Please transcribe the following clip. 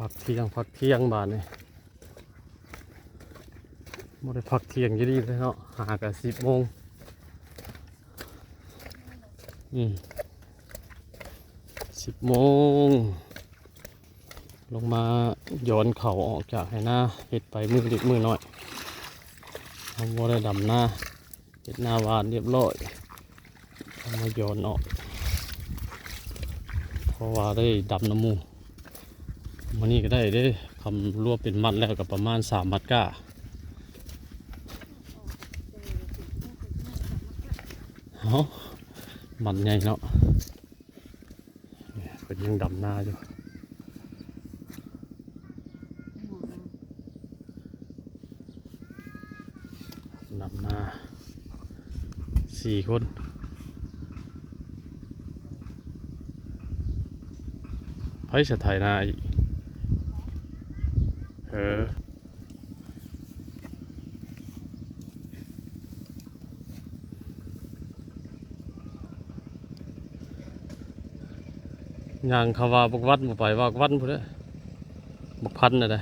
พักเที่ยงบาทนี่บ่ได้พักเที่ยงยี่ดีเลยเนาะหากะ10 โมง10 โมงลงมาย้อนเขาออกจากให้หน้าเห็ดไปมือเล็กมือน้อยทำบ่ได้ดำหน้าเห็ดหน้าวานเรียบร้อยทำมาย้อนออกเพราะว่าได้ดำน้ำมูมันนี่ก็ได้คำรวบเป็นมัดแล้วกับประมาณ3 มัดก้าเอามันใหญ่เนาะเป็นยังดำหน้าอยู่ดำหน้า4 คนไพ่จะถ่ายหน้าอีกย่างเขาว่าบักวัดมาไปว่าวัดพุ่นเด้อบักพันน่ะได้